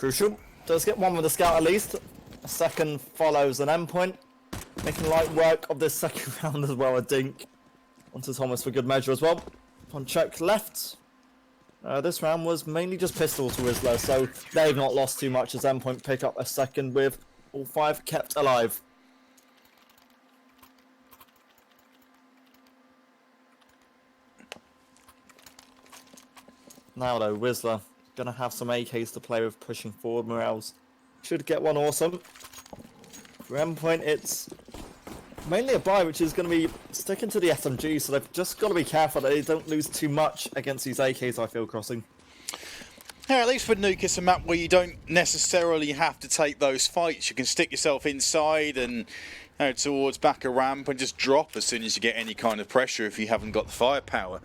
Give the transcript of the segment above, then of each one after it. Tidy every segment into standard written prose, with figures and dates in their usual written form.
Crucial does get one with the scout at least. A second follows an endpoint, making light work of this second round as well. I think onto Thomas for good measure as well. On check left. This round was mainly just pistol to Wisla, so they've not lost too much as endpoint pick up a second with all 5 kept alive. Now though, Wisla gonna have some AKs to play with pushing forward. Morales should get one awesome. For endpoint, it's mainly a buy, which is going to be sticking to the SMG, so they've just got to be careful that they don't lose too much against these AKs, I feel, crossing. Yeah, at least with Nuke, it's a map where you don't necessarily have to take those fights. You can stick yourself inside and towards back a ramp and just drop as soon as you get any kind of pressure if you haven't got the firepower,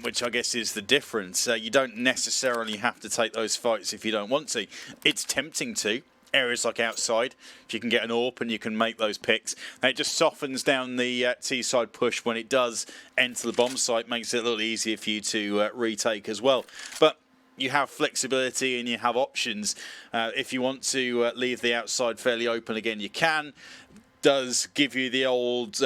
which I guess is the difference. You don't necessarily have to take those fights if you don't want to. It's tempting to. Areas like outside, if you can get an AWP and you can make those picks, and it just softens down the T-side push when it does enter the bomb site, makes it a little easier for you to retake as well. But you have flexibility and you have options. If you want to leave the outside fairly open again, you can. Does give you the old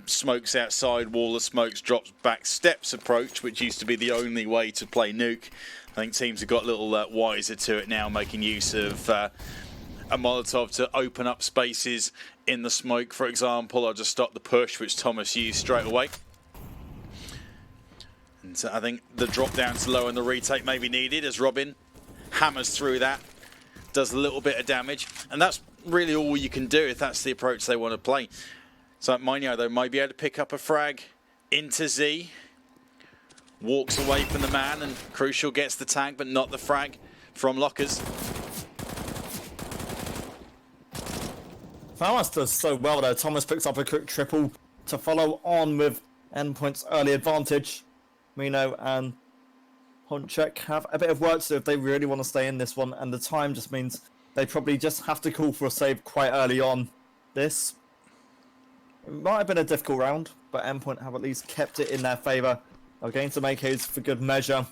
smokes outside, wall of smokes, drops back steps approach, which used to be the only way to play Nuke. I think teams have got a little wiser to it now, making use of a Molotov to open up spaces in the smoke, for example, or just stop the push, which Thomas used straight away. And so I think the drop down to low and the retake may be needed as Robin hammers through that, does a little bit of damage, and that's really all you can do if that's the approach they want to play. So Minio, though, might be able to pick up a frag into Z, walks away from the man, and Crucial gets the tag, but not the frag from Lockers. Thomas does so well though. Thomas picks up a quick triple to follow on with endpoint's early advantage. Mino and Honchek have a bit of work to do if they really want to stay in this one, and the time just means they probably just have to call for a save quite early on. This might have been a difficult round, but endpoint have at least kept it in their favour. They're getting some AKs for good measure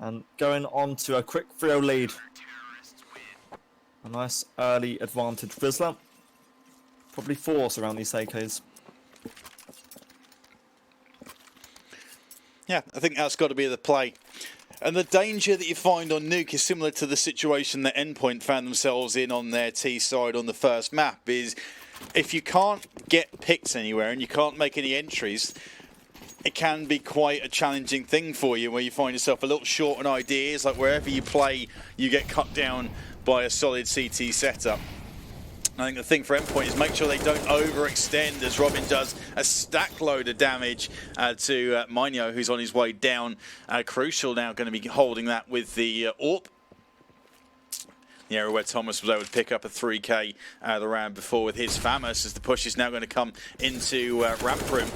and going on to a quick 3-0 lead. A nice early advantage. Wisla probably force around these AKs. Yeah, I think that's got to be the play. And the danger that you find on Nuke is similar to the situation that Endpoint found themselves in on their T side on the first map, is if you can't get picked anywhere and you can't make any entries, it can be quite a challenging thing for you, where you find yourself a little short on ideas. Like wherever you play, you get cut down by a solid CT setup. I think the thing for Endpoint is make sure they don't overextend, as Robin does a stack load of damage to Minio, who's on his way down. Crucial now going to be holding that with the AWP. The area where Thomas was able to pick up a 3K the round before with his FAMAS, as the push is now going to come into ramp room.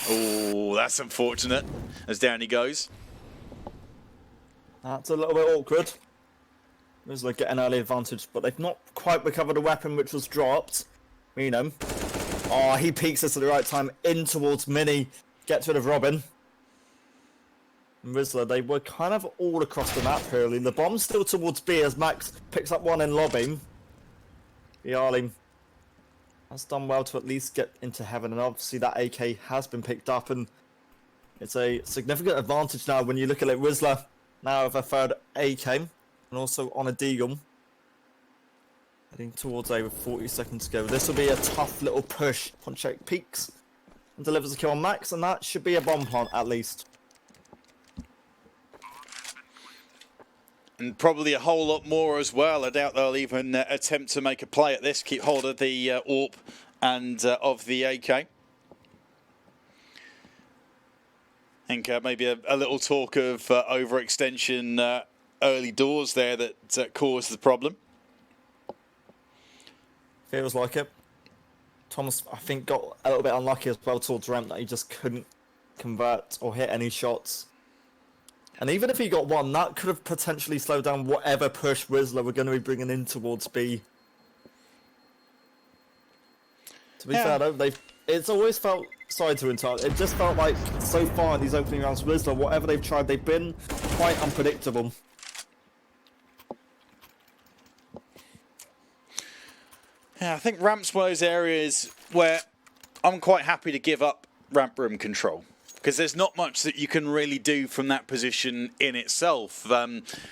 Oh, that's unfortunate, as down he goes. That's a little bit awkward. Wisla get an early advantage, but they've not quite recovered a weapon which was dropped. You know. Oh, he peeks us at the right time in towards Mini. Gets rid of Robin. And Wisla, they were kind of all across the map early. The bomb's still towards B as Max picks up one in lobby. Yarling has done well to at least get into heaven, and obviously that AK has been picked up, and it's a significant advantage now when you look at it. Wisla now with a third AK. And also on a Deagle. Heading towards A with 40 seconds to go. This will be a tough little push. Ponchek peaks and delivers a kill on Max, and that should be a bomb plant at least. And probably a whole lot more as well. I doubt they'll even attempt to make a play at this. Keep hold of the AWP and of the AK. I think maybe a little talk of overextension early doors there that caused the problem. Feels like it. Thomas, I think, got a little bit unlucky as well towards ramp, that he just couldn't convert or hit any shots. And even if he got one, that could have potentially slowed down whatever push Wisla were going to be bringing in towards B. To be fair though, it's always felt side to inside. It just felt like so far in these opening rounds, Wisla, whatever they've tried, they've been quite unpredictable. Yeah, I think ramp's one of those areas where I'm quite happy to give up ramp room control, because there's not much that you can really do from that position in itself.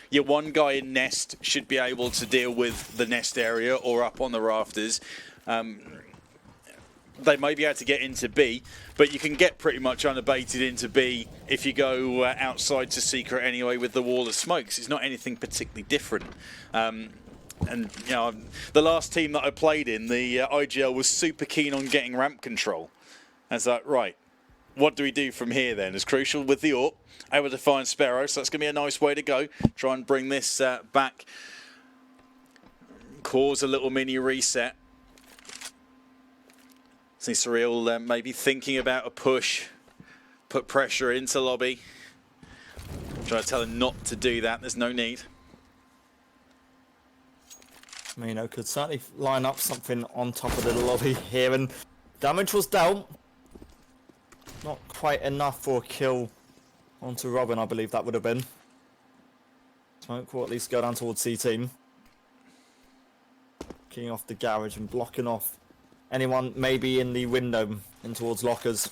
Your one guy in nest should be able to deal with the nest area or up on the rafters. They may be able to get into B, but you can get pretty much unabated into B if you go outside to secret anyway with the wall of smokes. It's not anything particularly different. And you know, the last team that I played in, the IGL, was super keen on getting ramp control. And it's like, right, what do we do from here then? It's crucial with the AWP, able to find Sparrow, so that's going to be a nice way to go. Try and bring this back, cause a little mini reset. See Surreal maybe thinking about a push, put pressure into lobby. Try to tell him not to do that, there's no need. Mino could certainly line up something on top of the lobby here, and damage was dealt. Not quite enough for a kill onto Robin, I believe that would have been. Smoke will at least go down towards C team. Kicking off the garage and blocking off anyone maybe in the window in towards lockers.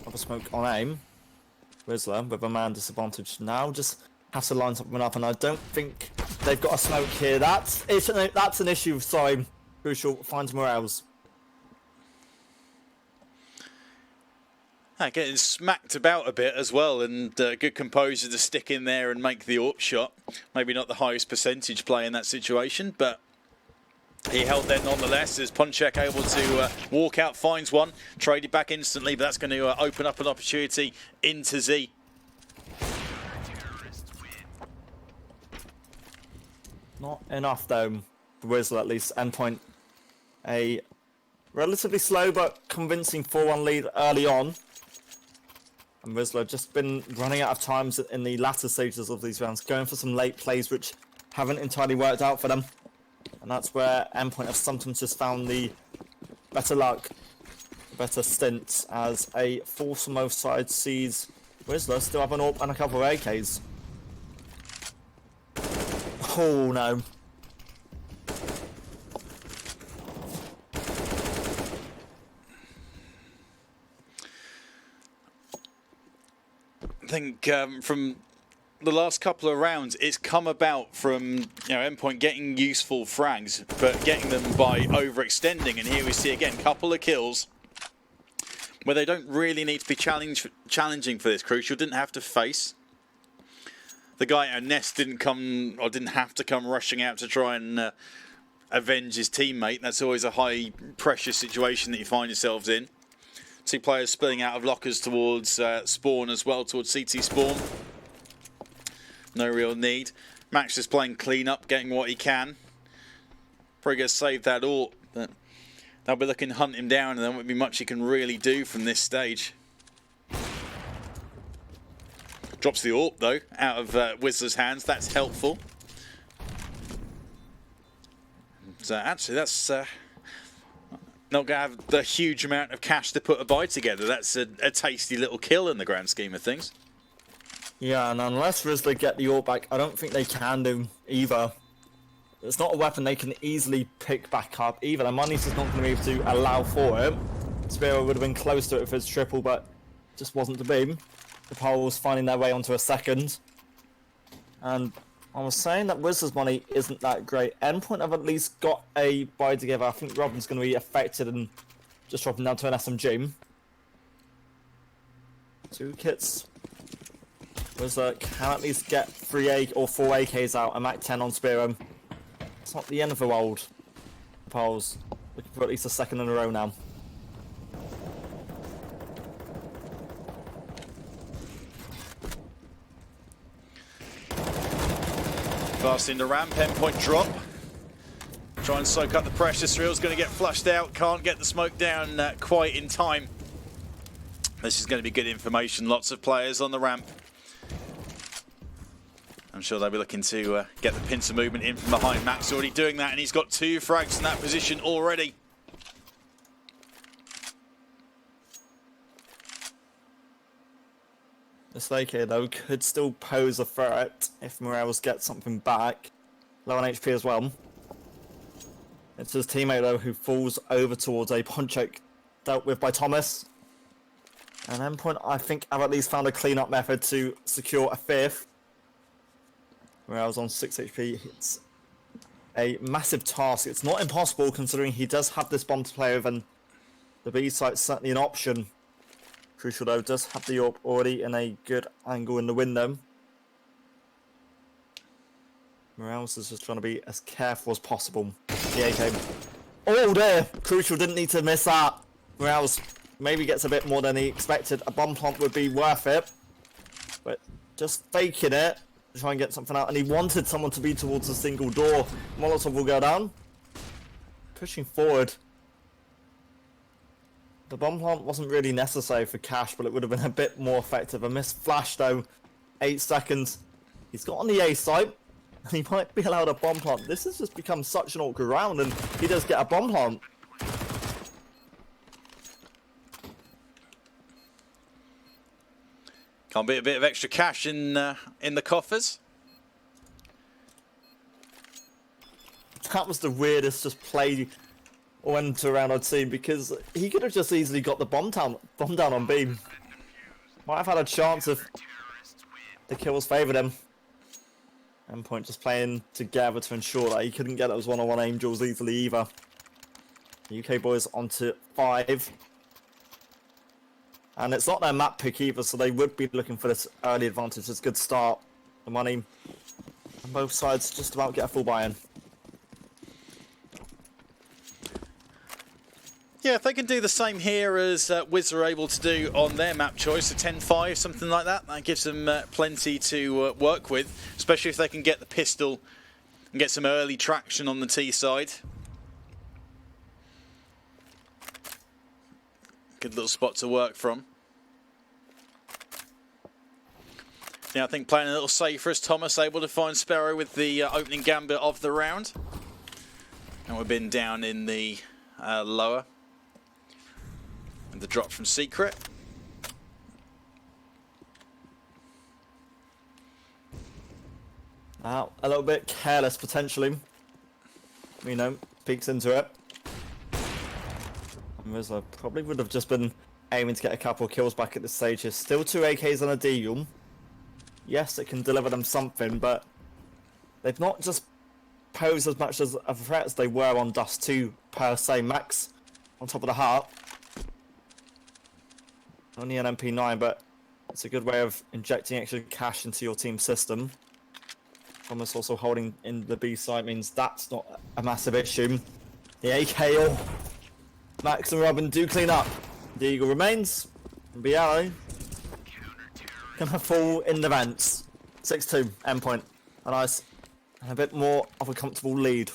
Have a smoke on aim. Wisla with a man disadvantage now. Just has to line something up, and I don't think they've got a smoke here. That's an issue. Sorry, Crucial finds morales. Getting smacked about a bit as well, and good composure to stick in there and make the AWP shot. Maybe not the highest percentage play in that situation, but he held there nonetheless, as Ponchek able to walk out, finds one, traded back instantly, but that's going to open up an opportunity into Z. Not enough though, for Wisla at least. Endpoint, a relatively slow but convincing 4-1 lead early on. And Wisla just been running out of times in the latter stages of these rounds, going for some late plays which haven't entirely worked out for them. And that's where Endpoint have sometimes just found the better luck, better stints, as a force from both sides sees Wisla still have an AWP and a couple of AKs. Oh no. I think from the last couple of rounds, it's come about from Endpoint getting useful frags, but getting them by overextending. And here we see again a couple of kills where they don't really need to be challenging for this. Crucial didn't have to face. The guy at Nest didn't have to come rushing out to try and avenge his teammate. That's always a high pressure situation that you find yourselves in. Two players spilling out of lockers towards spawn as well, towards CT spawn. No real need. Max is playing clean up, getting what he can. Probably going to save that AWP, but they'll be looking to hunt him down, and there won't be much he can really do from this stage. Drops the AWP though, out of Wisla's hands. That's helpful. So actually, that's not going to have the huge amount of cash to put a buy together. That's a tasty little kill in the grand scheme of things. Yeah, and unless Wisla get the AWP back, I don't think they can do either. It's not a weapon they can easily pick back up either. The money's just not going to be able to allow for it. Spiro would have been close to it for his triple, but just wasn't to be. The Poles finding their way onto a second. And I was saying that Wisla's money isn't that great. Endpoint have at least got a buy together. I think Robin's going to be affected and just dropping down to an SMG. 2 kits. Wisla can at least get 3 or 4 AKs out. A Mac 10 on Spiro. It's not the end of the world. Poles looking for at least a second in a row now. Fast in the ramp, Endpoint drop. Try and soak up the pressure. Surreal's going to get flushed out. Can't get the smoke down quite in time. This is going to be good information. Lots of players on the ramp. I'm sure they'll be looking to get the pincer movement in from behind. Max already doing that, and he's got 2 frags in that position already. This lake here, though, could still pose a threat if Morales gets something back. Low on HP as well. It's his teammate though who falls over towards a Ponchek dealt with by Thomas. And Endpoint, I think, have at least found a clean-up method to secure a fifth. Whereas on 6 HP, it's a massive task. It's not impossible considering he does have this bomb to play with, and the B site's certainly an option. Crucial though, does have the AWP already in a good angle in the window. Morales is just trying to be as careful as possible. The AK. Oh dear! Crucial didn't need to miss that. Morales maybe gets a bit more than he expected. A bomb plant would be worth it. But just faking it to try and get something out. And he wanted someone to be towards a single door. Molotov will go down. Pushing forward. The bomb plant wasn't really necessary for Cash, but it would have been a bit more effective. A missed flash though. 8 seconds. He's got on the A site. And he might be allowed a bomb plant. This has just become such an awkward round, and he does get a bomb plant. Can't be a bit of extra cash in the coffers. That was the weirdest just play or end to round I'd seen, because he could have just easily got the bomb down on B. Might have had a chance if the kills favoured him. Endpoint just playing together to ensure that he couldn't get those one-on-one angels easily either. The UK boys onto 5. And it's not their map pick either, so they would be looking for this early advantage. It's a good start. The money on both sides just about get a full buy-in. Yeah, if they can do the same here as Wisla are able to do on their map choice, a 10-5, something like that, that gives them plenty to work with, especially if they can get the pistol and get some early traction on the T side. Good little spot to work from. Yeah, I think playing a little safer as Thomas able to find Sparrow with the opening gambit of the round. And we've been down in the lower. And the drop from Secret. A little bit careless potentially. You know, peeks into it. Wisla probably would have just been aiming to get a couple of kills back at this stage. There's still 2 AKs and a Deagle. Yes, it can deliver them something, but they've not just posed as much as a threat as they were on Dust 2 per se. Max on top of the heart. Only an MP9, but it's a good way of injecting extra cash into your team system. Thomas also holding in the B side means that's not a massive issue. The AK all. Max and Robin do clean up. The Eagle remains. Biallo gonna fall in the vents. 6-2, Endpoint. A nice and a bit more of a comfortable lead.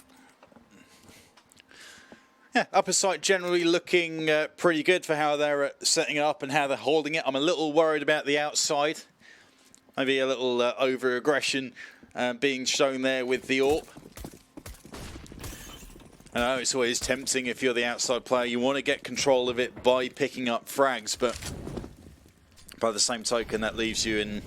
Yeah, upper side generally looking pretty good for how they're setting up and how they're holding it. I'm a little worried about the outside. Maybe a little over-aggression being shown there with the AWP. I know it's always tempting if you're the outside player. You want to get control of it by picking up frags, but by the same token, that leaves you in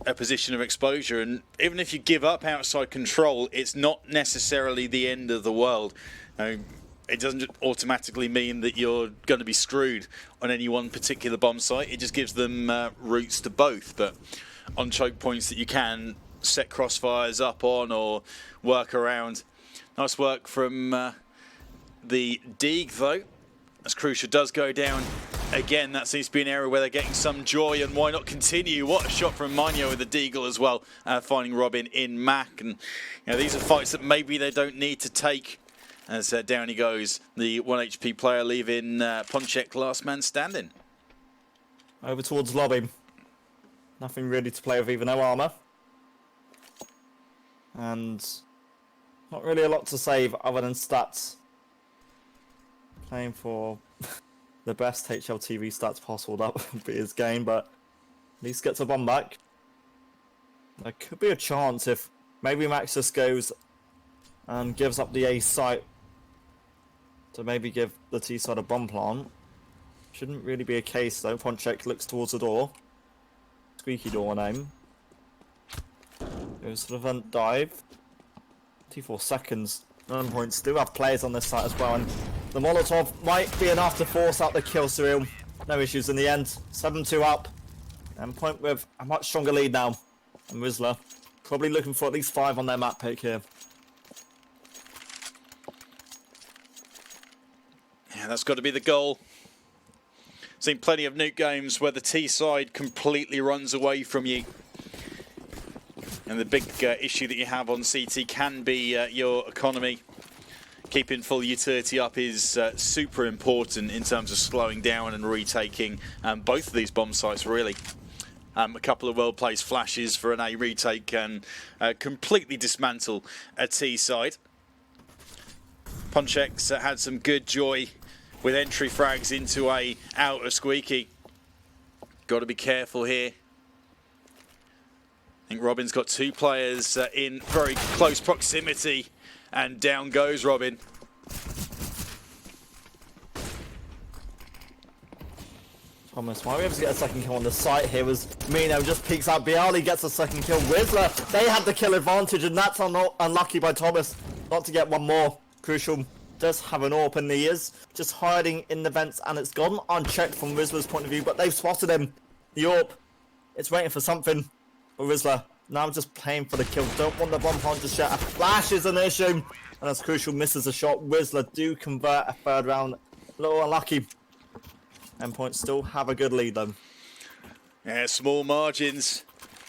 a position of exposure. And even if you give up outside control, it's not necessarily the end of the world. It doesn't automatically mean that you're going to be screwed on any one particular bomb site. It just gives them routes to both. But on choke points that you can set crossfires up on or work around. Nice work from the Deeg though. As Crucial does go down again, that seems to be an area where they're getting some joy, and why not continue? What a shot from Manyo with the Deagle as well, finding Robin in Mac. And these are fights that maybe they don't need to take. As down he goes, the 1 HP player leaving Ponchek last man standing. Over towards lobby. Nothing really to play with, even no armour. And not really a lot to save other than stats. Playing for the best HLTV stats possible, that would be his game, but at least gets a bomb back. There could be a chance if maybe Max just goes and gives up the A site to maybe give the T side a bomb plant. Shouldn't really be a case though. Ponchek looks towards the door. Squeaky door name. Goes to the vent dive. 24 seconds. Endpoints do have players on this site as well, and the Molotov might be enough to force out the kill. Surreal, no issues in the end. 7-2 up. Endpoint with a much stronger lead now. And Wisla probably looking for at least 5 on their map pick here. Yeah, that's got to be the goal. Seen plenty of nuke games where the T side completely runs away from you. And the big issue that you have on CT can be your economy. Keeping full utility up is super important in terms of slowing down and retaking both of these bomb sites, really. A couple of well-placed flashes for an A retake can completely dismantle a T side. Ponchek's had some good joy with entry frags into a outer squeaky. Got to be careful here. I think Robin's got 2 players in very close proximity, and down goes Robin. Thomas might be able to get a second kill on the site here as Mino just peeks out. Bialy gets a second kill. Wisla, they had the kill advantage, and that's unlucky by Thomas not to get one more. Crucial does have an AWP, and he is just hiding in the vents, and it's gone unchecked from Wisla's point of view, but they've spotted him. The AWP, it's waiting for something. But Wisla now just playing for the kill. Don't want the bomb plant to shut. A flash is an issue, and as Crucial misses a shot, Wisla do convert a third round. A little unlucky. Endpoint still have a good lead though. Yeah, small margins.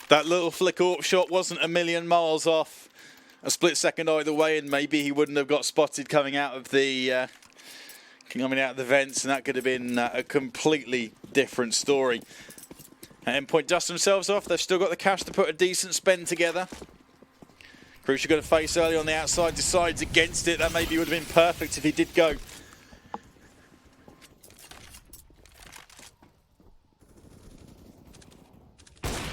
That little flick AWP shot wasn't a million miles off. A split second either way, and maybe he wouldn't have got spotted coming out of the vents, and that could have been a completely different story. Endpoint dust themselves off. They've still got the cash to put a decent spend together. Crucial got a face early on the outside, decides against it. That maybe would have been perfect if he did go.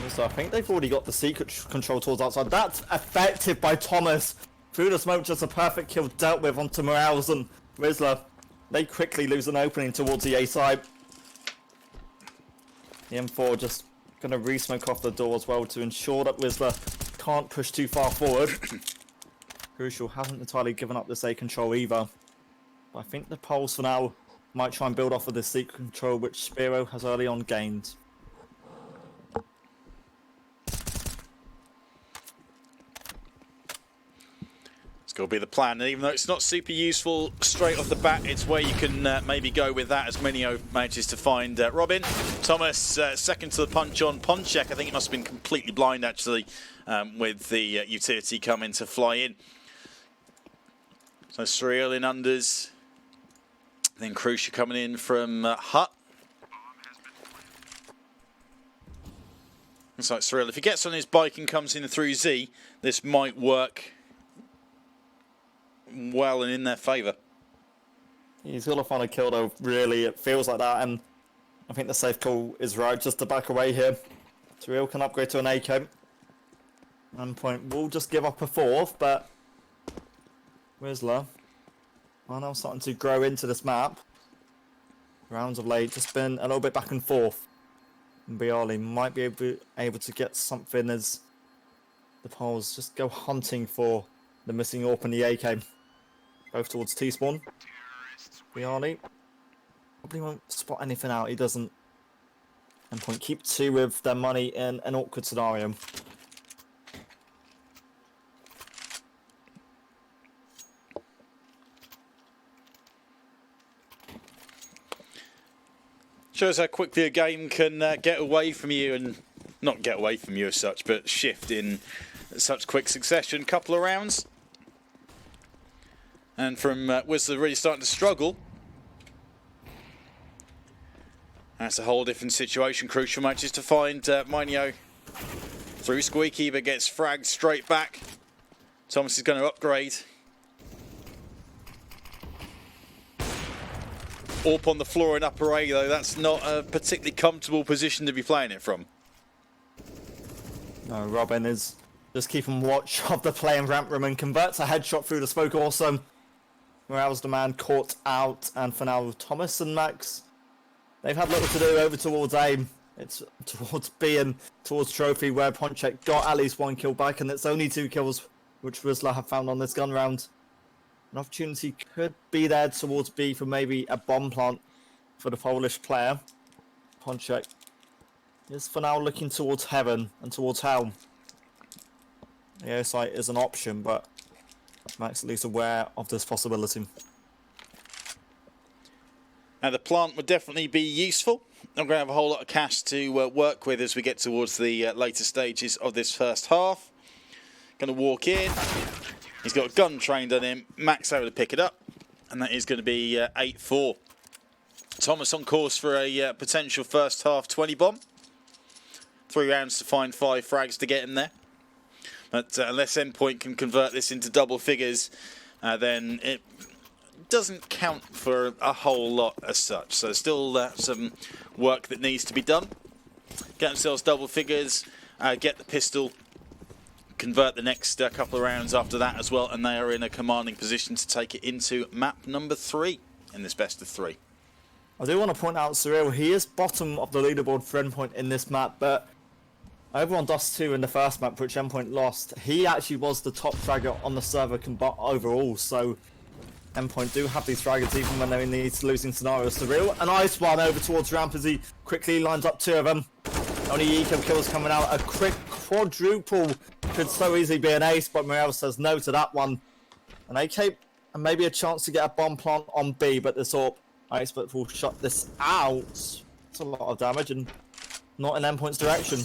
So I think they've already got the secret control towards outside. That's effective by Thomas. Through the smoke, just a perfect kill dealt with onto Morales and Wisla. They quickly lose an opening towards the A side. The M4 just going to re-smoke off the door as well to ensure that Wisla can't push too far forward. Crucial hasn't entirely given up this A control either. But I think the Poles for now might try and build off of this secret control which Spiro has early on gained. It's got to be the plan, and even though it's not super useful straight off the bat, it's where you can maybe go with that, as Minio manages to find Robin. Thomas second to the punch on Ponchek. I think he must have been completely blind actually with the utility coming to fly in. So Surreal in unders. Then Crucial coming in from Hut. Looks like Surreal, if he gets on his bike and comes in through Z, this might work well and in their favour. He's got to find a kill though, really. It feels like that, and I think the safe call is right, just to back away here. Surreal can upgrade to an AK. Endpoint will just give up a 4th, but Wisla are now starting to grow into this map. Rounds of late, just been a little bit back and forth. And Bialy might be able to get something as the Poles just go hunting for the missing AWP and the AK. Both towards T-spawn. Bialy probably won't spot anything out. He doesn't. Endpoint keep 2 with their money in an awkward scenario. Shows how quickly a game can get away from you, and not get away from you as such, but shift in such quick succession. Couple of rounds. And from Wisla really starting to struggle. That's a whole different situation. Crucial manages to find Minio through Squeaky, but gets fragged straight back. Thomas is going to upgrade. AWP on the floor in upper A though, that's not a particularly comfortable position to be playing it from. No, Robin is just keeping watch of the play in ramp room and converts a headshot through the smoke. Awesome. Morales the man caught out, and for now Thomas and Max, they've had little to do over towards A. It's towards B and towards Trophy, where Ponchek got at least 1 kill back, and it's only 2 kills which Wisla have found on this gun round. An opportunity could be there towards B for maybe a bomb plant for the Polish player. Ponchek is for now looking towards heaven and towards hell. The air site is an option, but Max at least aware of this possibility. Now the plant would definitely be useful. I'm going to have a whole lot of cash to work with as we get towards the later stages of this first half. Going to walk in. He's got a gun trained on him. Max able to pick it up. And that is going to be 8-4. Thomas on course for a potential first half 20 bomb. 3 rounds to find 5 frags to get him there. But unless Endpoint can convert this into double figures, then it doesn't count for a whole lot as such. So still some work that needs to be done. Get themselves double figures, get the pistol, convert the next couple of rounds after that as well, and they are in a commanding position to take it into map number 3 in this best of 3. I do want to point out Cyril, he is bottom of the leaderboard for Endpoint in this map, but over on Dust 2 in the first map, which Endpoint lost, he actually was the top fragger on the server overall, so Endpoint do have these fraggers even when they're in these losing scenarios. Cyril, a nice one over towards Ramp as he quickly lines up 2 of them. Only eco kills coming out, a quick quadruple could so easily be an ace, but Morel says no to that one. An AK and maybe a chance to get a bomb plant on B, but this AWP, I expect will shut this out. It's a lot of damage and not in Endpoint's direction.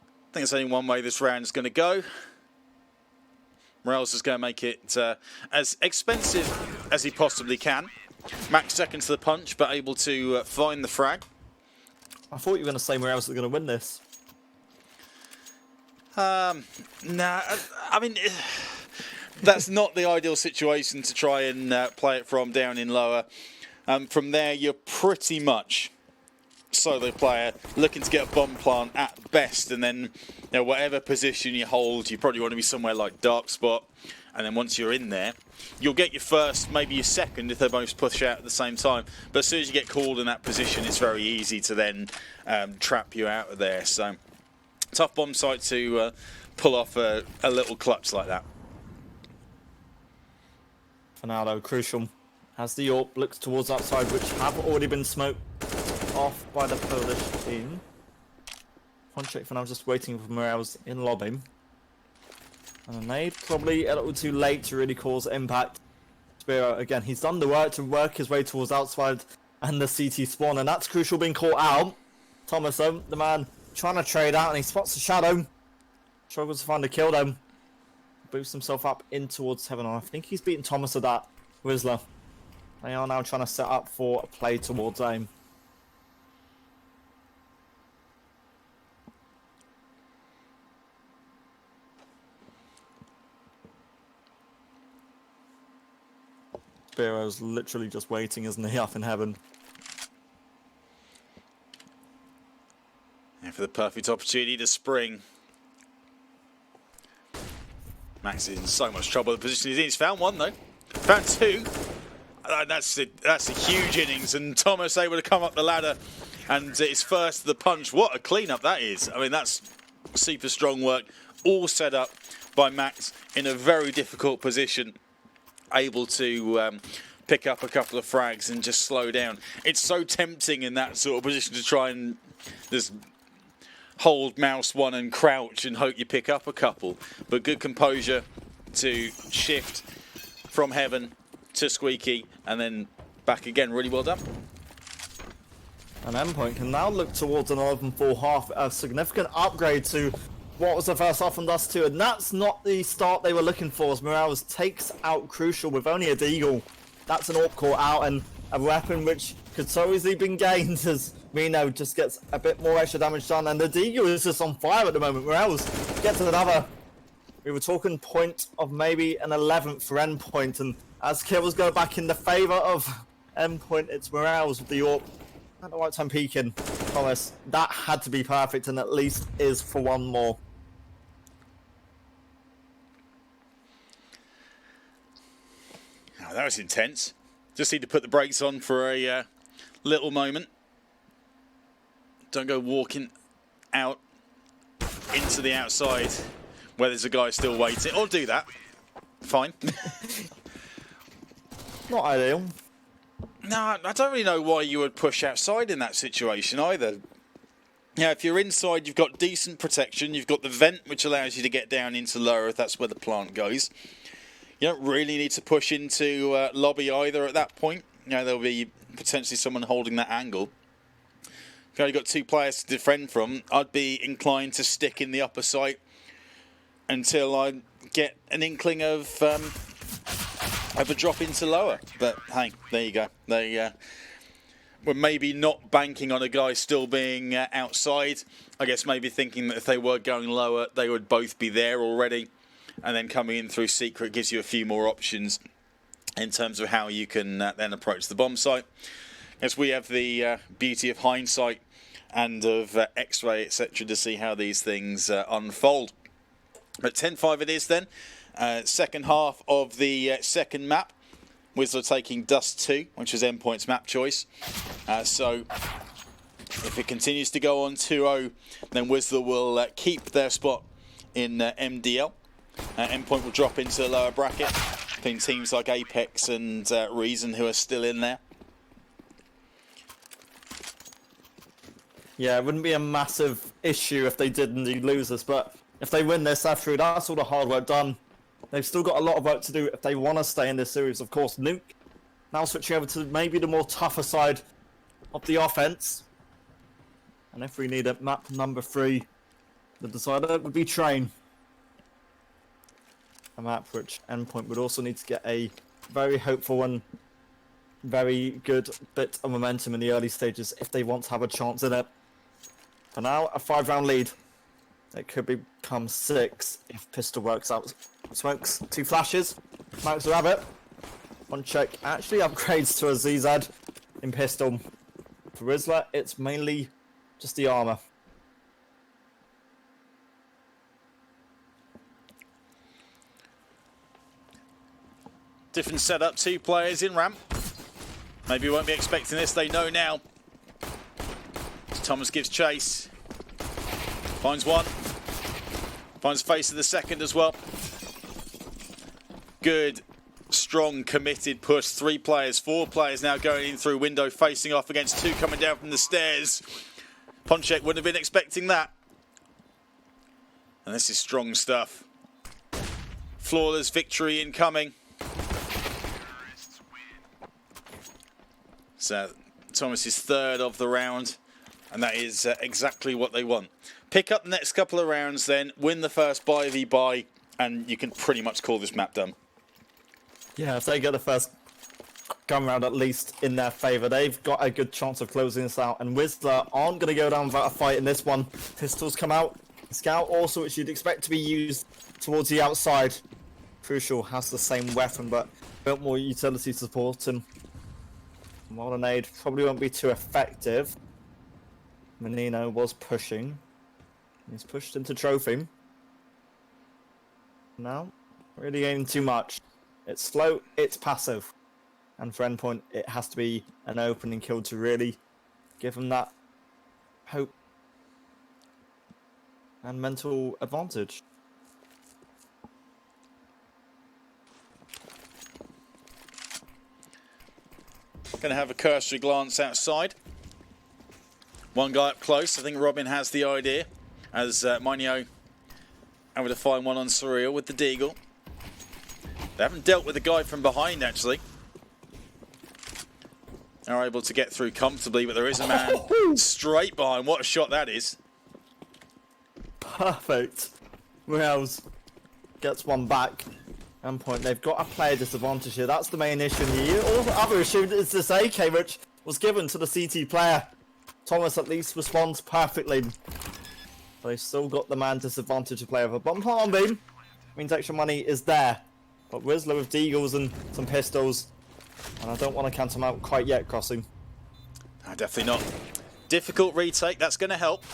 I think there's only one way this round is going to go. Morales is going to make it as expensive as he possibly can. Max second to the punch, but able to find the frag. I thought you were going to say Morales is going to win this. Nah, I mean, that's not the ideal situation to try and play it from down in lower. From there, you're pretty much solo player looking to get a bomb plant at best, and then whatever position you hold, you probably want to be somewhere like dark spot, and then once you're in there, you'll get your first, maybe your second if they both push out at the same time. But as soon as you get called in that position, it's very easy to then trap you out of there. So tough bomb site to pull off a little clutch like that. For now though, crucial as the AWP looks towards outside, which have already been smoked off by the Polish team. Ponchek for now just waiting for Morales in lobby. And a nade probably a little too late to really cause impact. Spiro again, he's done the work to work his way towards outside and the CT spawn, and that's crucial being caught out. Thomas though, the man trying to trade out, and he spots the shadow. Struggles to find a kill though. Boosts himself up in towards heaven, and I think he's beaten Thomas at that. Wisla. They are now trying to set up for a play towards aim. Spiro's literally just waiting, isn't he, up in heaven? And for the perfect opportunity to spring. Max is in so much trouble. The position he's in. He's found one though. Found 2. That's a huge innings, and Thomas able to come up the ladder, and it's first to the punch. What a cleanup that is! I mean, that's super strong work, all set up by Max in a very difficult position, able to pick up a couple of frags and just slow down. It's so tempting in that sort of position to try and just hold mouse 1 and crouch and hope you pick up a couple, but good composure to shift from heaven to squeaky and then back again. Really well done. And Endpoint can now look towards an 11-4 half, a significant upgrade to what was the first half on Dust 2, and that's not the start they were looking for, as Morales takes out Crucial with only a deagle. That's an AWP caught out, and a weapon which could so easily been gained as Reno just gets a bit more extra damage done, and the deagle is just on fire at the moment. Morales gets another. We were talking point of maybe an 11th for Endpoint, and as kills go back in the favour of Endpoint, it's Morales with the AWP at the right time peeking. Thomas, that had to be perfect, and at least is for one more. Oh, that was intense. Just need to put the brakes on for a little moment. Don't go walking out into the outside where there's a guy still waiting. Or do that. Fine. Not ideal. No, I don't really know why you would push outside in that situation either. Yeah, if you're inside, you've got decent protection. You've got the vent, which allows you to get down into lower if that's where the plant goes. You don't really need to push into lobby either at that point. You know, there'll be potentially someone holding that angle. If you've only got 2 players to defend from, I'd be inclined to stick in the upper site until I get an inkling of a drop into lower. But hey, there you go. We're maybe not banking on a guy still being outside. I guess maybe thinking that if they were going lower, they would both be there already. And then coming in through secret gives you a few more options in terms of how you can then approach the bomb site. As we have the beauty of hindsight and of X-ray, etc., to see how these things unfold. But 10-5 it is then. Second half of the second map. Wisla taking Dust 2, which was Endpoint's map choice. So if it continues to go on 2-0, then Wisla will keep their spot in MDL. Endpoint will drop into the lower bracket. I think teams like Apex and Reason who are still in there. Yeah, it wouldn't be a massive issue if they did indeed lose this, but if they win this, through, that's all the hard work done. They've still got a lot of work to do if they want to stay in this series. Of course, Nuke now switching over to maybe the more tougher side of the offense. And if we need a map number 3, the decider would be Train. A map which Endpoint would also need to get a very hopeful and very good bit of momentum in the early stages if they want to have a chance in it. For now, a 5-round lead. It could become 6 if Pistol works out. Smokes 2 flashes. Max Rabbit. 1 check. Actually upgrades to a ZZ in Pistol. For Wisla, it's mainly just the armor. Different setup, 2 players in ramp. Maybe you won't be expecting this, they know now. Thomas gives chase. Finds one. Finds face of the second as well. Good, strong, committed push. 3 players, 4 players now going in through window, facing off against 2 coming down from the stairs. Ponchek wouldn't have been expecting that. And this is strong stuff. Flawless victory incoming. So Thomas's 3rd of the round, and that is exactly what they want. Pick up the next couple of rounds then, win the first bye v bye, and you can pretty much call this map done. Yeah, if they get the first gun round at least in their favour, they've got a good chance of closing this out. And Wisla aren't going to go down without a fight in this one. Pistols come out. Scout also, which you'd expect to be used towards the outside. Crucial has the same weapon, but a bit more utility to support him. Modern aid probably won't be too effective. Menino was pushing. He's pushed into trophy. Now, really gaining too much. It's slow, it's passive. And for Endpoint, it has to be an opening kill to really give him that hope and mental advantage. Going to have a cursory glance outside. One guy up close. I think Robin has the idea. As Minio able to find one on Surreal with the Deagle. They haven't dealt with the guy from behind, actually. They're able to get through comfortably, but there is a man straight behind. What a shot that is. Perfect. Wells gets one back. Endpoint, they've got a player disadvantage here. That's the main issue. All the other issue is this AK, which was given to the CT player. Thomas at least responds perfectly. But they've still got the man disadvantage to play with a bomb on beam. Means extra money is there. But Wisla with Deagles and some pistols. And I don't want to count him out quite yet, Crossing. No, definitely not. Difficult retake, that's going to help.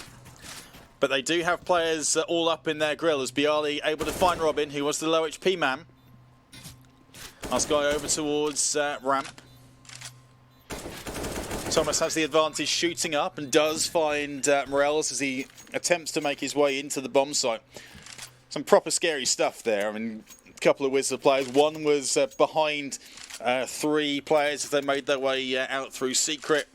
But they do have players all up in their grill as Bialy able to find Robin, who was the low HP man. Last guy over towards ramp. Thomas has the advantage shooting up and does find Morels as he attempts to make his way into the bomb site. some proper scary stuff there. I mean, a couple of Wisla players. One was behind 3 players as they made their way out through secret.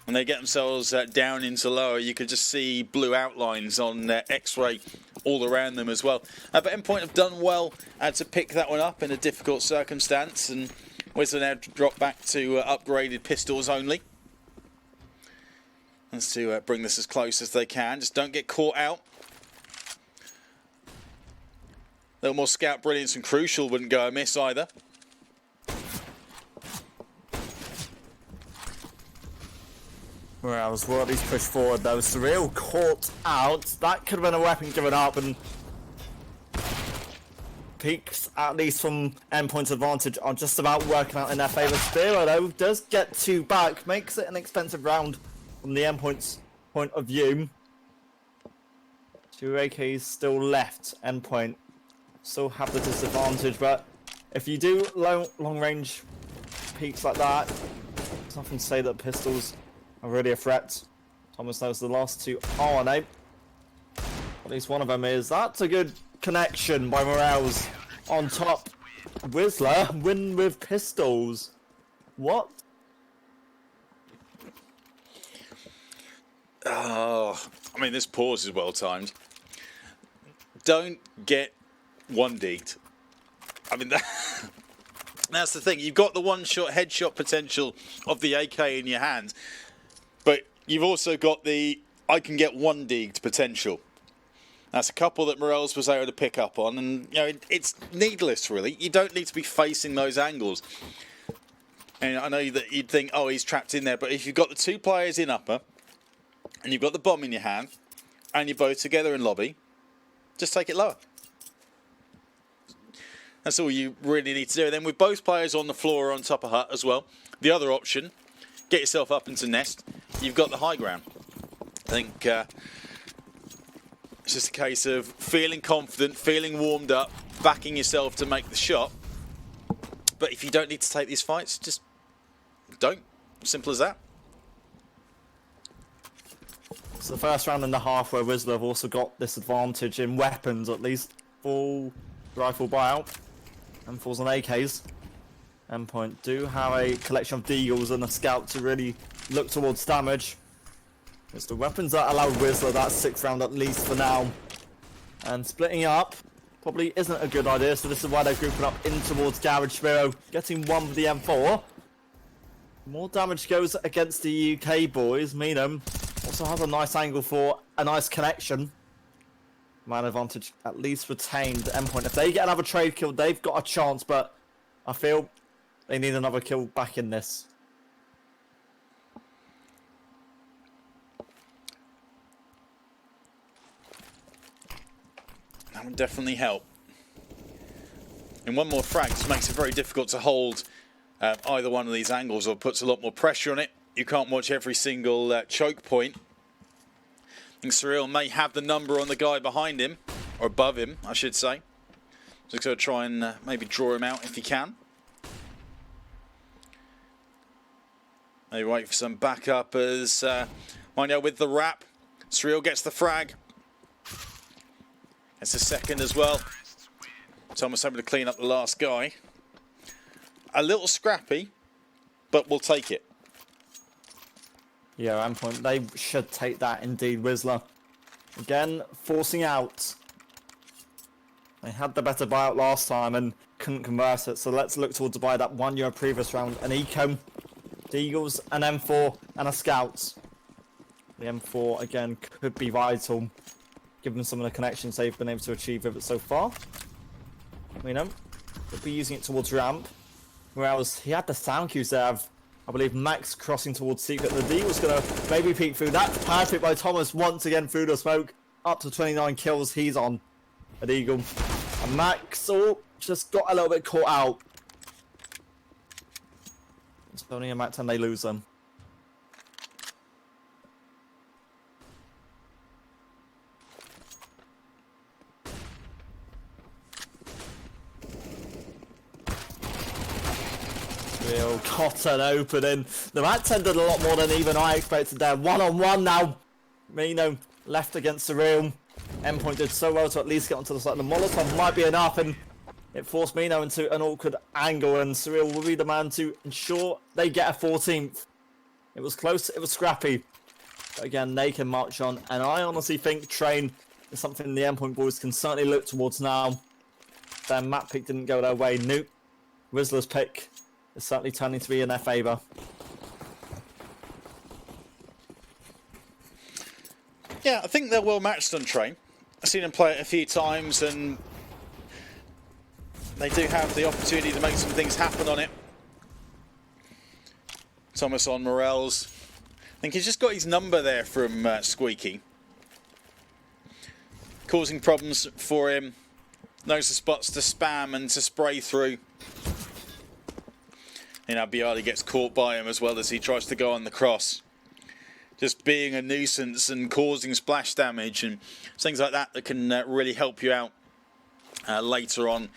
When they get themselves down into lower, you could just see blue outlines on X-ray all around them as well. But Endpoint have done well to pick that one up in a difficult circumstance, and Wisla now drop back to upgraded pistols only. Let's to bring this as close as they can. Just don't get caught out. A little more scout brilliance and crucial wouldn't go amiss either. Whereas Worldy's pushed forward though, Surreal caught out. That could have been a weapon given up, and peaks, at least from Endpoint's advantage, are just about working out in their favour. Spiro though does get 2 back, makes it an expensive round from the Endpoint's point of view. 2 AKs still left. Endpoint still have the disadvantage, but if you do long range peaks like that, there's nothing to say that pistols are really a threat. Thomas knows the last 2 are on aim. At least one of them is. That's a good connection by Morales on top. Wisla win with pistols. What? Oh, I mean, this pause is well timed. Don't get 1-deeked. I mean, that's the thing. You've got the one-shot headshot potential of the AK in your hand, but you've also got the I can get 1-deeked potential. That's a couple that Morales was able to pick up on, and you know it's needless really. You don't need to be facing those angles. And I know that you'd think, oh, he's trapped in there, but if you've got the 2 players in upper, and you've got the bomb in your hand, and you're both together in lobby, just take it lower. That's all you really need to do. And then with both players on the floor or on top of hut as well, the other option, get yourself up into nest. You've got the high ground. I think it's just a case of feeling confident, feeling warmed up, backing yourself to make the shot. But if you don't need to take these fights, just don't. Simple as that. It's the first round and a half where Wisla have also got this advantage in weapons, at least. Full rifle buyout. M4s and AKs. Endpoint do have a collection of deagles and a scout to really look towards damage. It's the weapons that allow Wisla that 6th round at least for now. And splitting up probably isn't a good idea, so this is why they're grouping up in towards Garage. Spiro getting 1 with the M4. More damage goes against the UK boys. Meenum also has a nice angle for a nice connection. Man advantage at least retained. Endpoint, if they get another trade kill, they've got a chance, but I feel they need another kill back in this. That would definitely help. And one more frag just makes it very difficult to hold either one of these angles, or puts a lot more pressure on it. You can't watch every single choke point. I think Surreal may have the number on the guy behind him, or above him, I should say. Just going to try and maybe draw him out if he can. Maybe wait for some backup as Mineo with the wrap. Surreal gets the frag. It's a second as well. Thomas able to clean up the last guy. A little scrappy, but we'll take it. Yeah, Endpoint, they should take that indeed. Wisla again forcing out. They had the better buyout last time and couldn't convert it, so let's look towards to buy that €1 previous round. An eco, Deagles, an M4 and a Scout. The M4 again could be vital given some of the connections they've been able to achieve with it so far. You know, they'll be using it towards ramp. Whereas he had the sound cues there of, I believe, Max crossing towards secret. The D was going to maybe peek through. That's perfect by Thomas once again through the smoke. Up to 29 kills. He's on an Eagle. And Max just got a little bit caught out. It's only a Mac 10 they lose them. Real cotton opening. The Mac 10 did a lot more than even I expected there. 1-on-1 now. Mino left against the real. Endpoint did so well to at least get onto the side. The Molotov might be enough, and it forced Mino into an awkward angle, and Surreal will be the man to ensure they get a 14th. It was close, it was scrappy. But again, they can march on, and I honestly think Train is something the Endpoint boys can certainly look towards now. Their map pick didn't go their way. Nuke, Wisla's pick is certainly turning to be in their favour. Yeah, I think they're well matched on Train. I've seen them play it a few times, and they do have the opportunity to make some things happen on it. Thomas on Morels. I think he's just got his number there from Squeaky. Causing problems for him. Knows the spots to spam and to spray through. And now Bialy gets caught by him as well as he tries to go on the cross. Just being a nuisance and causing splash damage and things like that that can really help you out later on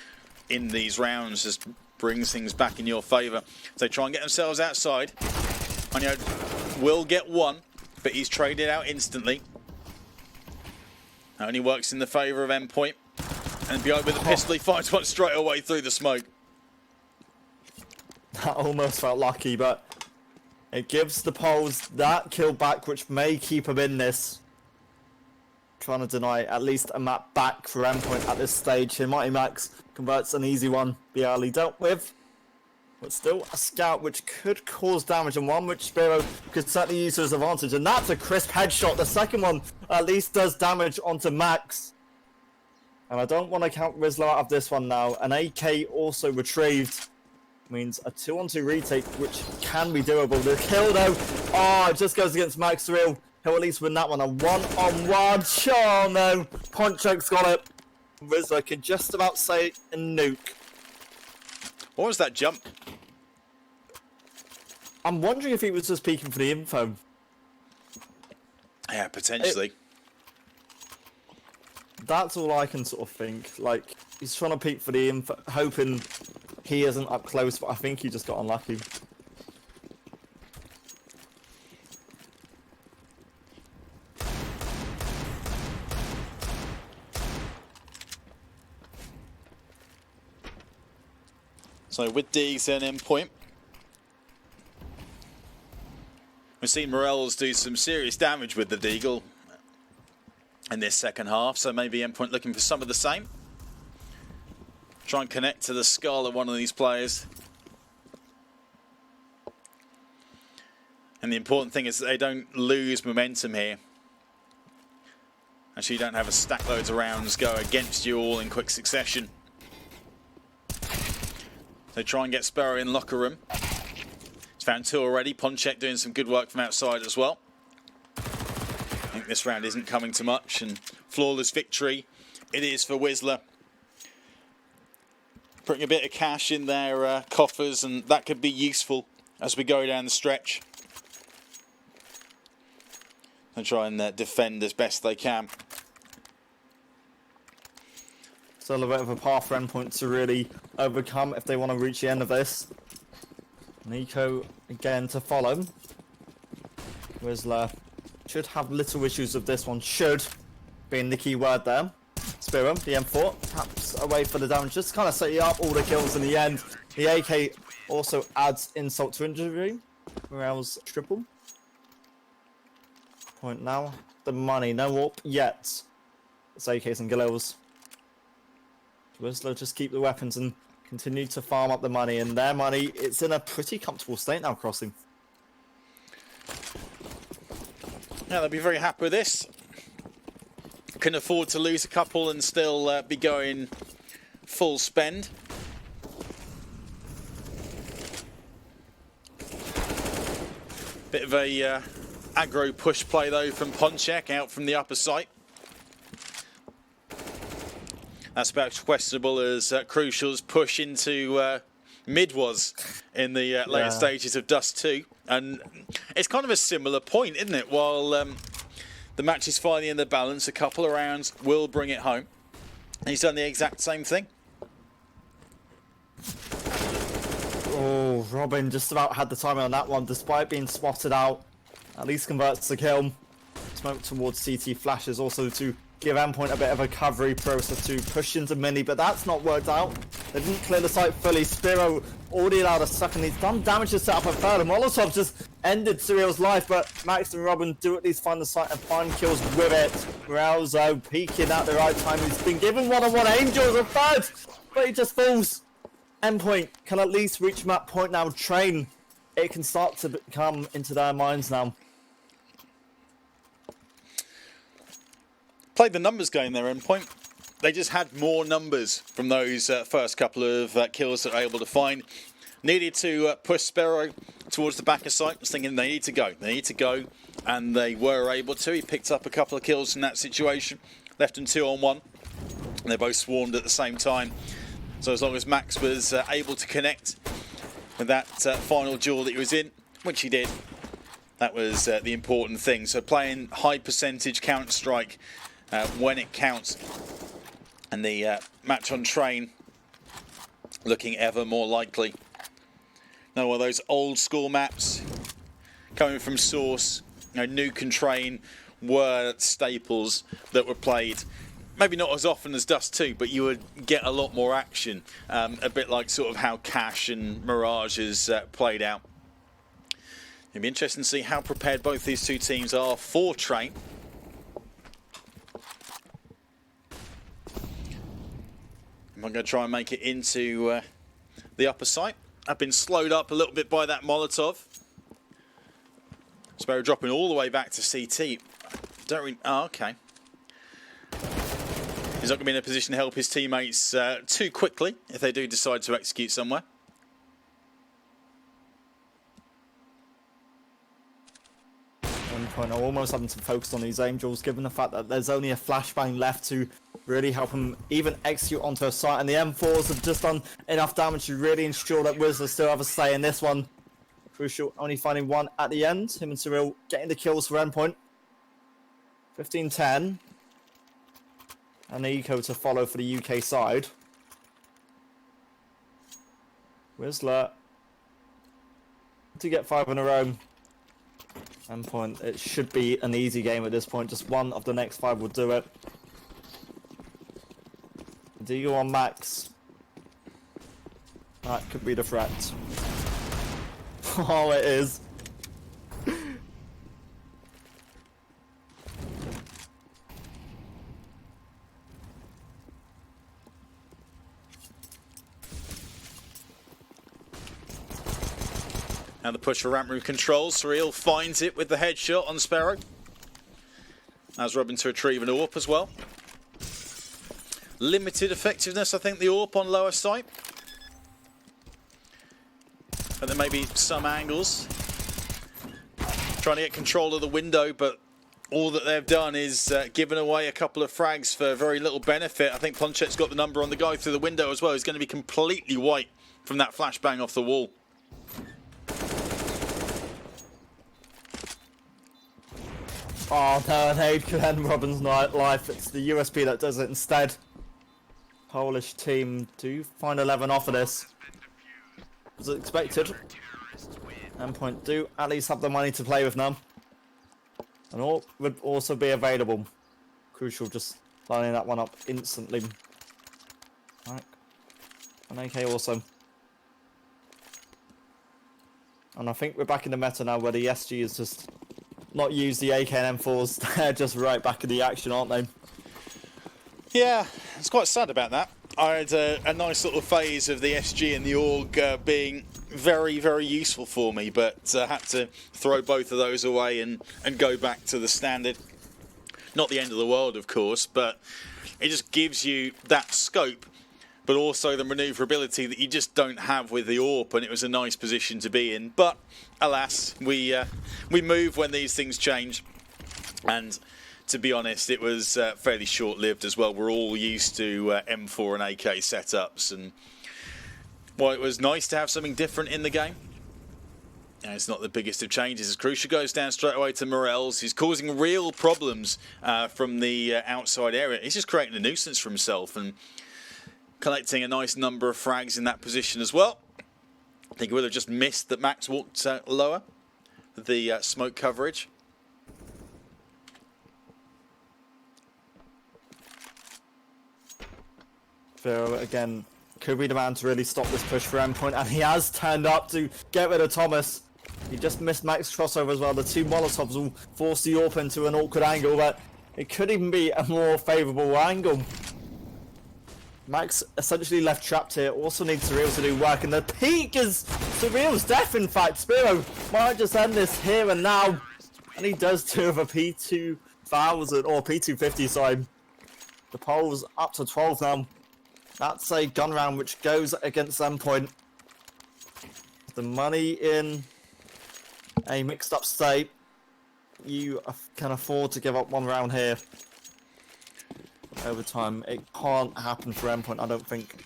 in these rounds. Just brings things back in your favour. So they try and get themselves outside. Anya will get one, but he's traded out instantly. Only works in the favour of Endpoint. And Bialy with a pistol, he finds one straight away through the smoke. That almost felt lucky, but it gives the Poles that kill back, which may keep them in this. Trying to deny at least a map back for Endpoint at this stage here. Mighty Max converts an easy one. Bialy dealt with. But still a scout which could cause damage, and one which Spiro could certainly use to his advantage. And that's a crisp headshot. The second one at least does damage onto Max. And I don't want to count Wisla out of this one now. An AK also retrieved. Means a 2-on-2 retake, which can be doable. The kill though, it just goes against Max Surreal. He'll at least win that one. A 1-on-1. Oh no, Ponchek's got it. Wisla can just about say a nuke. What was that jump? I'm wondering if he was just peeking for the info. Yeah, potentially. That's all I can sort of think. Like, he's trying to peek for the info, hoping he isn't up close, but I think he just got unlucky. So with Deegs and Endpoint, we've seen Morels do some serious damage with the Deagle in this second half, so maybe Endpoint looking for some of the same. Try and connect to the skull of one of these players. And the important thing is that they don't lose momentum here. Actually, you don't have a stack loads of rounds go against you all in quick succession. So try and get Sparrow in locker room. He's found two already. Ponchek doing some good work from outside as well. I think this round isn't coming to much, and flawless victory it is for Wisla. Putting a bit of cash in their coffers, and that could be useful as we go down the stretch. And try and defend as best they can. Still a bit of a path for Endpoint to really overcome if they want to reach the end of this. Nico again to follow. Wisla should have little issues with this one. Should being the key word there. Spiro, the M4, taps away for the damage. Just kind of set you up all the kills in the end. The AK also adds insult to injury. Morels triple. Point now. The money. No warp yet. It's AKs and Galils. Wisla just keep the weapons and continue to farm up the money. And their money, it's in a pretty comfortable state now, Crossing. Yeah, they'll be very happy with this. Can afford to lose a couple and still be going full spend. Bit of a aggro push play though from Ponchek out from the upper site. That's about questionable as Crucial's push into mid was in the later stages of Dust 2. And it's kind of a similar point, isn't it? While the match is finally in the balance, a couple of rounds will bring it home. And he's done the exact same thing. Oh, Robin just about had the timing on that one, despite being spotted out. At least converts the kill. Smoke towards CT flashes also to give Endpoint a bit of a recovery process to push into Mini, but that's not worked out. They didn't clear the site fully. Spiro already allowed a second. He's done damage to set up a third. And Molotov just ended Cyril's life, but Max and Robin do at least find the site and find kills with it. Ralzo peeking at the right time. He's been given one-on-one Angels a third, but he just falls. Endpoint can at least reach that point now. Train, it can start to come into their minds now. Played the numbers game there, Endpoint. They just had more numbers from those first couple of kills that they were able to find. Needed to push Sparrow towards the back of site. Was thinking they need to go. They need to go. And they were able to. He picked up a couple of kills in that situation. Left them 2-on-1. And they both swarmed at the same time. So as long as Max was able to connect with that final duel that he was in, which he did, that was the important thing. So playing high percentage Counter-Strike when it counts. And the match on Train looking ever more likely. Another one of those old school maps coming from Source. You know, Nuke and Train were staples that were played. Maybe not as often as Dust 2, but you would get a lot more action. A bit like sort of how Cash and Mirage has played out. It'll be interesting to see how prepared both these two teams are for Train. I'm going to try and make it into the upper site. I've been slowed up a little bit by that Molotov. Sparrow dropping all the way back to CT. Don't really... Oh, okay. He's not going to be in a position to help his teammates too quickly if they do decide to execute somewhere. Endpoint are almost having to focus on these Angels, given the fact that there's only a flashbang left to really help him even execute onto a site, and the M4s have just done enough damage to really ensure that Wisla still have a say in this one. Crucial, only finding one at the end. Him and Cyril getting the kills for Endpoint. 15-10. And Eco to follow for the UK side. Wisla to get 5 in a row. Endpoint, it should be an easy game at this point. Just one of the next 5 will do it. Deagle on Max. That could be the threat. Oh, it is. Now the push for ramp room controls. Surreal finds it with the headshot on Sparrow. As Robin to retrieve an AWP as well. Limited effectiveness, I think, the AWP on lower site. But there may be some angles. Trying to get control of the window, but all that they've done is given away a couple of frags for very little benefit. I think Planchet's got the number on the guy through the window as well. He's going to be completely white from that flashbang off the wall. Oh no, an aid could end Robin's life. It's the USP that does it instead. Polish team do find 11 off of this. As expected. Endpoint do at least have the money to play with now. And all would also be available. Crucial just lining that one up instantly. Right. An AK also. And I think we're back in the meta now where the SG is just not use the AK and M4s. They're just right back in the action, aren't they? Yeah, it's quite sad about that. I had a nice little phase of the SG and the AUG being very, very useful for me, but had to throw both of those away and go back to the standard. Not the end of the world, of course, but it just gives you that scope, but also the manoeuvrability that you just don't have with the AWP, and it was a nice position to be in. But alas, we move when these things change, and to be honest, it was fairly short-lived as well. We're all used to M4 and AK setups, and while it was nice to have something different in the game, and it's not the biggest of changes. As Crucial goes down straight away to Morels, he's causing real problems from the outside area. He's just creating a nuisance for himself and collecting a nice number of frags in that position as well. I think he would have just missed that Max walked lower with the smoke coverage. So again, could be the man to really stop this push for Endpoint, and he has turned up to get rid of Thomas. He just missed Max crossover as well. The two Molotovs will force the AWP into an awkward angle, but it could even be a more favourable angle. Max essentially left trapped here. Also needs Surreal to do work, and the peak is Surreal's death. In fact, Spiro might just end this here and now, and he does too with a P2000 or P250 side. The poll's up to 12 now. That's a gun round which goes against Endpoint. The money in a mixed up state. You can afford to give up one round here. Over time, it can't happen for Endpoint, I don't think.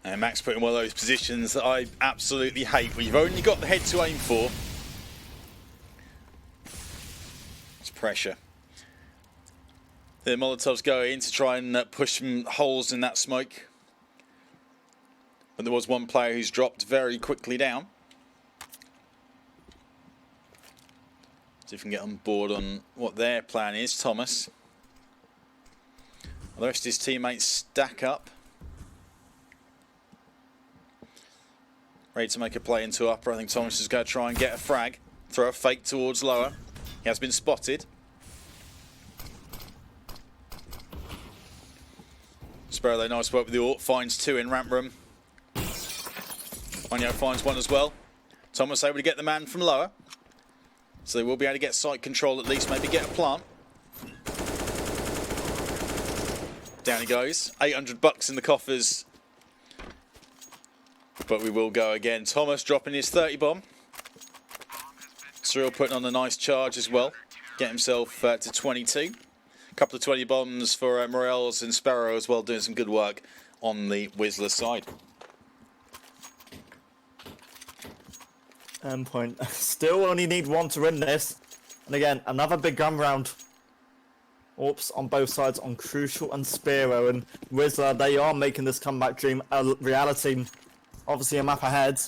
And Max put in one of those positions that I absolutely hate, where you've only got the head to aim for. It's pressure. The Molotovs go in to try and push some holes in that smoke. But there was one player who's dropped very quickly down. See if we can get on board on what their plan is. Thomas. The rest of his teammates stack up. Ready to make a play into upper. I think Thomas is going to try and get a frag. Throw a fake towards lower. He has been spotted. Sparrow, though, nice work with the AWP. Finds two in ramp room. Onyo finds one as well. Thomas able to get the man from lower. So they will be able to get site control at least, maybe get a plant. Down he goes. 800 bucks in the coffers. But we will go again. Thomas dropping his 30 bomb. Cyril putting on a nice charge as well. Get himself to 22. A couple of 20 bombs for Morels and Sparrow as well, doing some good work on the Wisla side. Endpoint still only need one to win this. And again, another big gun round. AWPs on both sides on Crucial and Spiro. And Wisla, they are making this comeback dream a reality. Obviously a map ahead.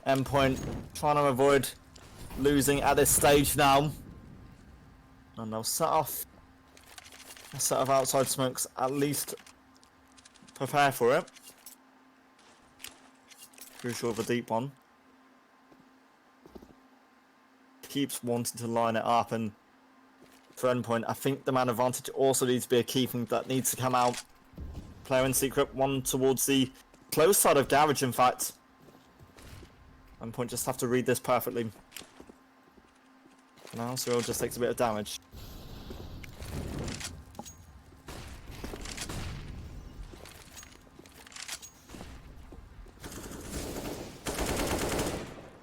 Endpoint trying to avoid losing at this stage now. And they'll set off a set of outside smokes, at least prepare for it. Crucial with a deep one. Keeps wanting to line it up, and for Endpoint, I think the man advantage also needs to be a key thing that needs to come out. Player in secret, one towards the close side of Garage, in fact. Endpoint just have to read this perfectly. Now Cyril just takes a bit of damage.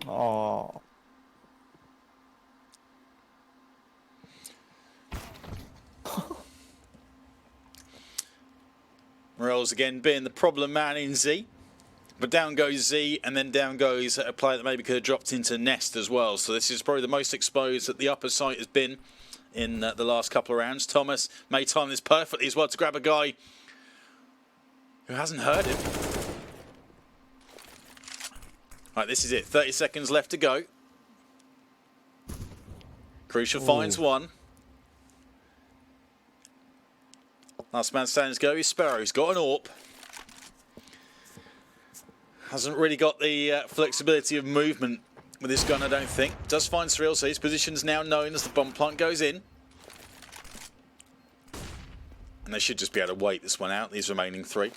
Oh. Morels again being the problem man in Z. But down goes Z, and then down goes a player that maybe could have dropped into Nest as well. So this is probably the most exposed that the upper site has been in the last couple of rounds. Thomas may time this perfectly as well to grab a guy who hasn't heard him. Right, this is it. 30 seconds left to go. Crucial finds one. Last man standing to go is Sparrow. He's got an AWP. Hasn't really got the flexibility of movement with this gun, I don't think. Does find Cyril, so his position's now known as the bomb plant goes in. And they should just be able to wait this one out, these remaining three.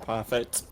Perfect.